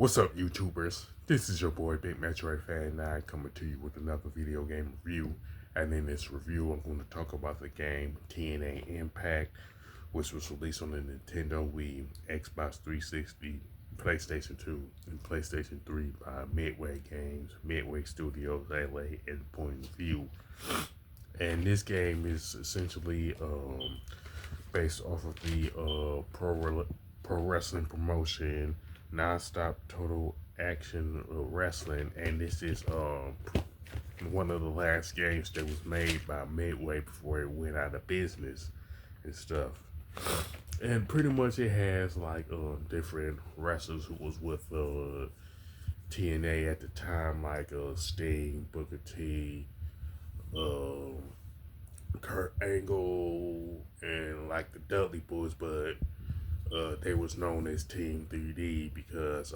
What's up, YouTubers? This is your boy Big Metroid Fan 9 coming to you with another video game review. And in this review, I'm going to talk about the game TNA Impact, which was released on the Nintendo Wii, Xbox 360, PlayStation 2, and PlayStation 3 by Midway Games, Midway Studios, LA, and Point of View. And this game is essentially based off of the pro wrestling promotion Non-Stop Total Action Wrestling, and this is one of the last games that was made by Midway before it went out of business and stuff. And pretty much it has like different wrestlers who was with TNA at the time, like Sting, Booker T, Kurt Angle, and like the Dudley Boys, but they was known as Team 3D because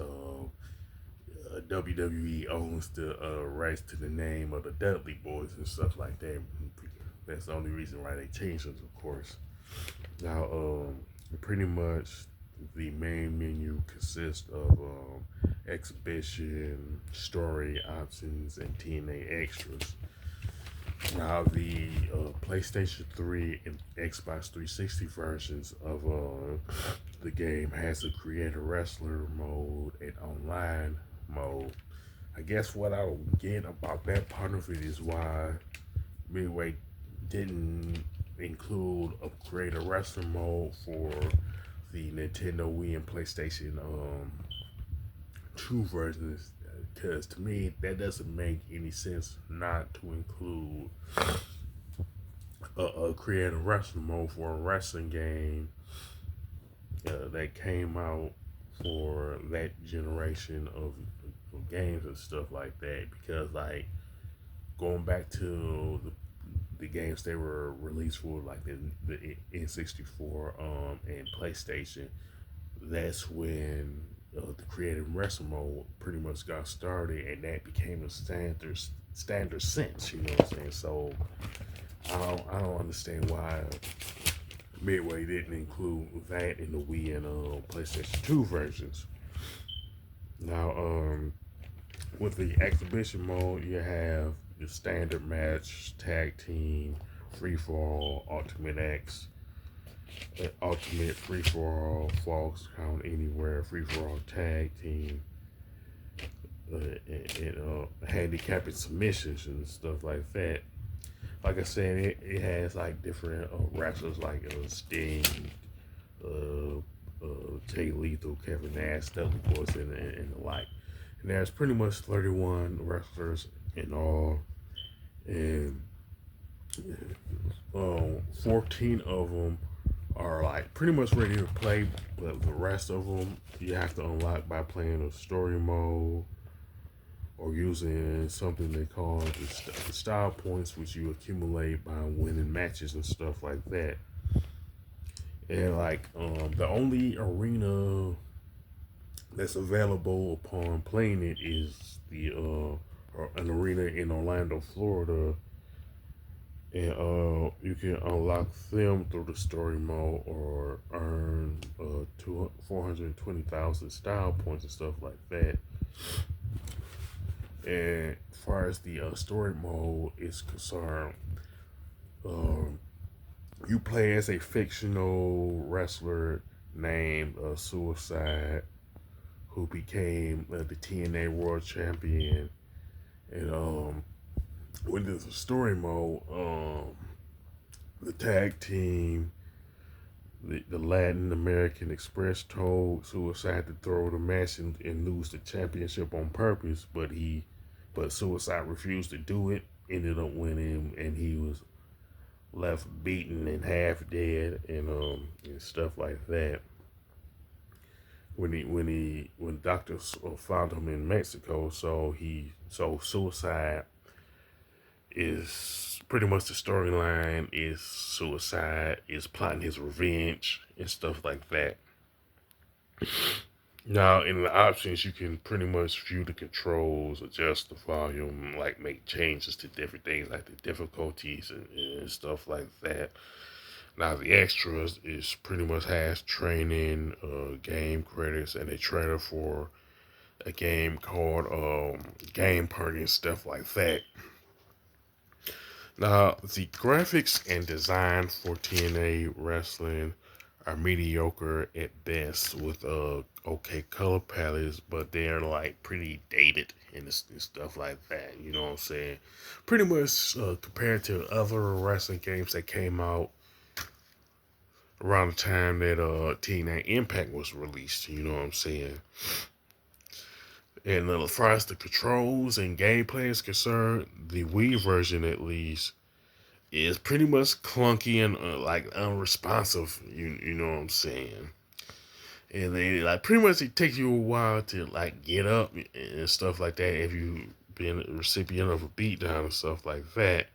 WWE owns the rights to the name of the Dudley Boys and stuff like that. That's the only reason why they changed it, of course. Now, pretty much the main menu consists of exhibition, story options, and TNA extras. Now, the PlayStation 3 and Xbox 360 versions of the game has a creator wrestler mode and online mode. I guess what I don't get about that part of it is why Midway didn't include a creator wrestler mode for the Nintendo Wii and PlayStation 2 versions, because to me that doesn't make any sense not to include a creative wrestling mode for a wrestling game that came out for that generation of games and stuff like that. Because like going back to the games they were released for, like the N64 and PlayStation, that's when the creative wrestling mode pretty much got started, and that became a standard sense. You know what I'm saying? So I don't understand why Midway didn't include that in the Wii and PlayStation 2 versions. Now, with the exhibition mode, you have your standard match, tag team, free for all, ultimate X, ultimate free for all, falls count anywhere, free for all tag team, and handicapping submissions and stuff like that. Like I said, it has like different wrestlers like Sting, Jay Lethal, Kevin Nash, Dudley Boys, and the like. And there's pretty much 31 wrestlers in all, and 14 of them are like pretty much ready to play, but the rest of them you have to unlock by playing a story mode or using something they call the style points, which you accumulate by winning matches and stuff like that. And like the only arena that's available upon playing it is the an arena in Orlando, Florida, and you can unlock them through the story mode or earn 420,000 style points and stuff like that. And as far as the story mode is concerned, you play as a fictional wrestler named Suicide, who became the TNA World Champion. And when there's a story mode, the tag team, the Latin American Express, told Suicide to throw the match and lose the championship on purpose, but Suicide refused to do it. Ended up winning, and he was left beaten and half dead, and stuff like that. When doctors found him in Mexico, so Suicide is pretty much the storyline is Suicide is plotting his revenge and stuff like that. Now, in the options, you can pretty much view the controls, adjust the volume, like make changes to different things like the difficulties and stuff like that. Now, the extras is pretty much has training, game credits, and a trailer for a game called Game Party and stuff like that. Now, the graphics and design for TNA Wrestling are mediocre at best with okay color palettes, but they're like pretty dated and stuff like that. You know what I'm saying? Pretty much compared to other wrestling games that came out around the time that TNA Impact was released. You know what I'm saying? And as far as the controls and gameplay is concerned, the Wii version at least is pretty much clunky and like unresponsive. You know what I'm saying? And they like pretty much it takes you a while to like get up and stuff like that if you been a recipient of a beatdown and stuff like that.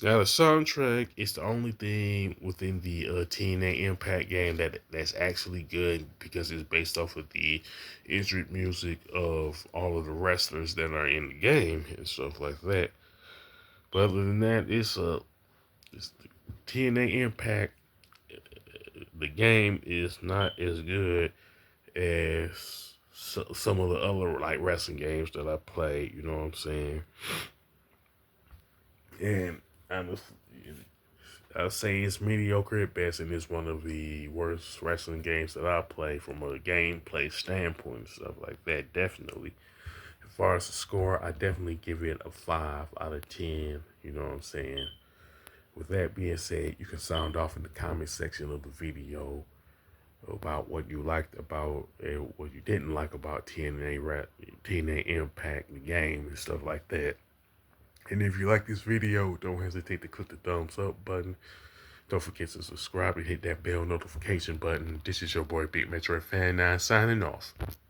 Now the soundtrack is the only thing within the TNA Impact game that's actually good because it's based off of the injured music of all of the wrestlers that are in the game and stuff like that. But other than that, it's TNA Impact. The game is not as good as some of the other like wrestling games that I played. You know what I'm saying? And honestly, I'll say it's mediocre at best, and it's one of the worst wrestling games that I play from a gameplay standpoint and stuff like that. Definitely. As far as the score, I definitely give it a 5 out of 10. You know what I'm saying? With that being said, you can sound off in the comment section of the video about what you liked about and what you didn't like about TNA Impact, the game, and stuff like that. And if you like this video, don't hesitate to click the thumbs up button. Don't forget to subscribe and hit that bell notification button. This is your boy Big Metro Fan 9 signing off.